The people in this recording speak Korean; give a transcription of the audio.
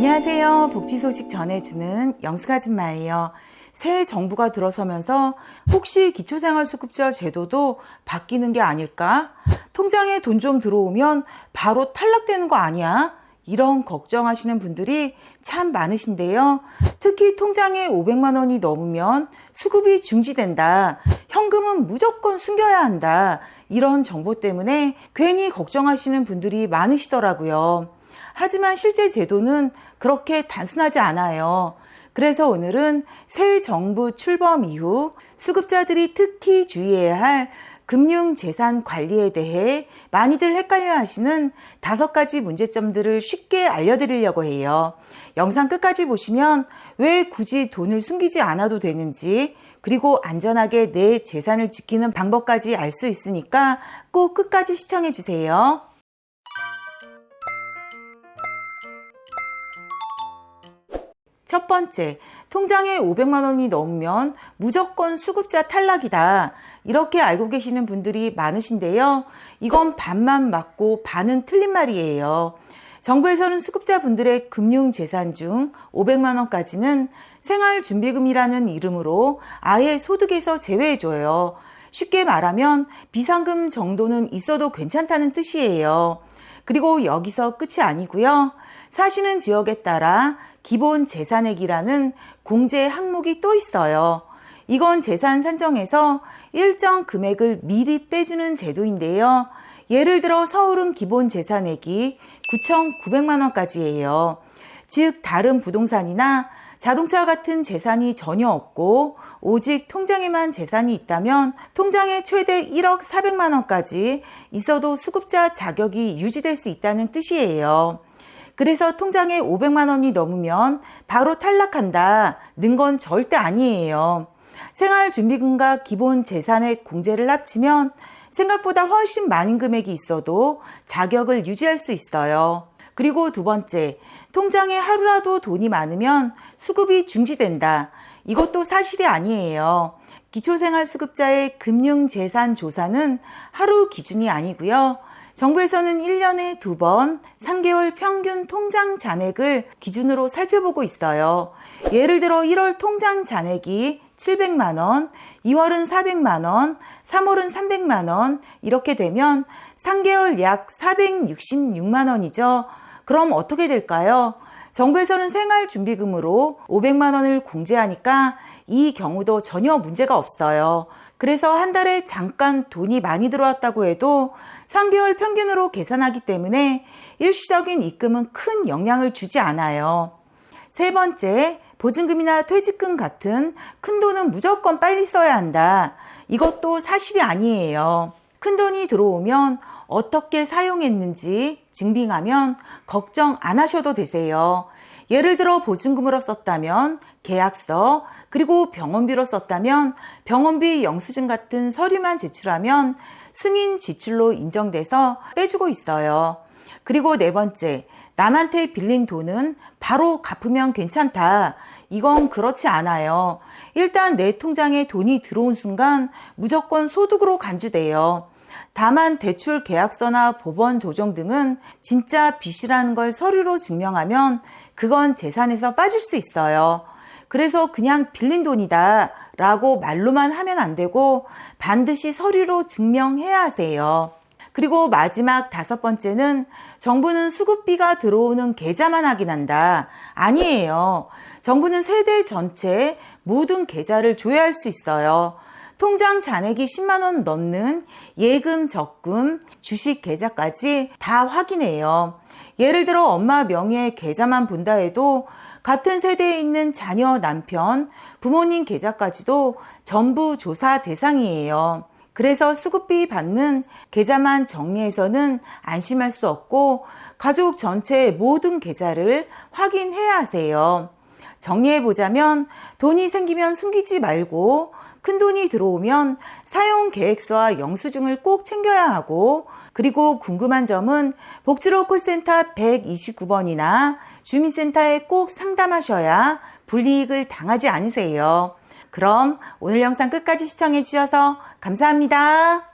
안녕하세요. 복지 소식 전해주는 영숙아줌마예요. 새 정부가 들어서면서 혹시 기초생활수급자 제도도 바뀌는 게 아닐까? 통장에 돈 좀 들어오면 바로 탈락되는 거 아니야? 이런 걱정하시는 분들이 참 많으신데요. 특히 통장에 500만 원이 넘으면 수급이 중지된다. 현금은 무조건 숨겨야 한다. 이런 정보 때문에 괜히 걱정하시는 분들이 많으시더라고요. 하지만 실제 제도는 그렇게 단순하지 않아요. 그래서 오늘은 새 정부 출범 이후 수급자들이 특히 주의해야 할 금융재산 관리에 대해 많이들 헷갈려 하시는 5가지 문제점들을 쉽게 알려드리려고 해요. 영상 끝까지 보시면 왜 굳이 돈을 숨기지 않아도 되는지, 그리고 안전하게 내 재산을 지키는 방법까지 알 수 있으니까 꼭 끝까지 시청해 주세요. 첫 번째, 통장에 500만 원이 넘으면 무조건 수급자 탈락이다. 이렇게 알고 계시는 분들이 많으신데요. 이건 반만 맞고 반은 틀린 말이에요. 정부에서는 수급자분들의 금융재산 중 500만 원까지는 생활준비금이라는 이름으로 아예 소득에서 제외해줘요. 쉽게 말하면 비상금 정도는 있어도 괜찮다는 뜻이에요. 그리고 여기서 끝이 아니고요. 사시는 지역에 따라 기본 재산액이라는 공제 항목이 또 있어요. 이건 재산 산정에서 일정 금액을 미리 빼주는 제도인데요. 예를 들어 서울은 기본 재산액이 9,900만 원까지예요. 즉 다른 부동산이나 자동차 같은 재산이 전혀 없고 오직 통장에만 재산이 있다면 통장에 최대 1억 400만 원까지 있어도 수급자 자격이 유지될 수 있다는 뜻이에요. 그래서 통장에 500만 원이 넘으면 바로 탈락한다는 건 절대 아니에요. 생활준비금과 기본 재산액 공제를 합치면 생각보다 훨씬 많은 금액이 있어도 자격을 유지할 수 있어요. 그리고 두 번째, 통장에 하루라도 돈이 많으면 수급이 중지된다. 이것도 사실이 아니에요. 기초생활수급자의 금융재산조사는 하루 기준이 아니고요. 정부에서는 1년에 2번 3개월 평균 통장 잔액을 기준으로 살펴보고 있어요. 예를 들어 1월 통장 잔액이 700만 원, 2월은 400만 원, 3월은 300만 원 이렇게 되면 3개월 약 466만 원이죠. 그럼 어떻게 될까요? 정부에서는 생활준비금으로 500만 원을 공제하니까 이 경우도 전혀 문제가 없어요. 그래서 한 달에 잠깐 돈이 많이 들어왔다고 해도 3개월 평균으로 계산하기 때문에 일시적인 입금은 큰 영향을 주지 않아요. 세 번째, 보증금이나 퇴직금 같은 큰 돈은 무조건 빨리 써야 한다. 이것도 사실이 아니에요. 큰 돈이 들어오면 어떻게 사용했는지 증빙하면 걱정 안 하셔도 되세요. 예를 들어 보증금으로 썼다면 계약서, 그리고 병원비로 썼다면 병원비 영수증 같은 서류만 제출하면 승인 지출로 인정돼서 빼주고 있어요. 그리고 네 번째, 남한테 빌린 돈은 바로 갚으면 괜찮다. 이건 그렇지 않아요. 일단 내 통장에 돈이 들어온 순간 무조건 소득으로 간주돼요. 다만 대출 계약서나 법원 조정 등은 진짜 빚이라는 걸 서류로 증명하면 그건 재산에서 빠질 수 있어요. 그래서 그냥 빌린 돈이다 라고 말로만 하면 안 되고 반드시 서류로 증명해야 하세요. 그리고 마지막 5번째는 정부는 수급비가 들어오는 계좌만 확인한다. 아니에요. 정부는 세대 전체 모든 계좌를 조회할 수 있어요. 통장 잔액이 10만 원 넘는 예금, 적금, 주식 계좌까지 다 확인해요. 예를 들어 엄마 명의의 계좌만 본다 해도 같은 세대에 있는 자녀, 남편, 부모님 계좌까지도 전부 조사 대상이에요. 그래서 수급비 받는 계좌만 정리해서는 안심할 수 없고 가족 전체의 모든 계좌를 확인해야 하세요. 정리해보자면 돈이 생기면 숨기지 말고 큰 돈이 들어오면 사용 계획서와 영수증을 꼭 챙겨야 하고, 그리고 궁금한 점은 복지로 콜센터 129번이나 주민센터에 꼭 상담하셔야 불이익을 당하지 않으세요. 그럼 오늘 영상 끝까지 시청해 주셔서 감사합니다.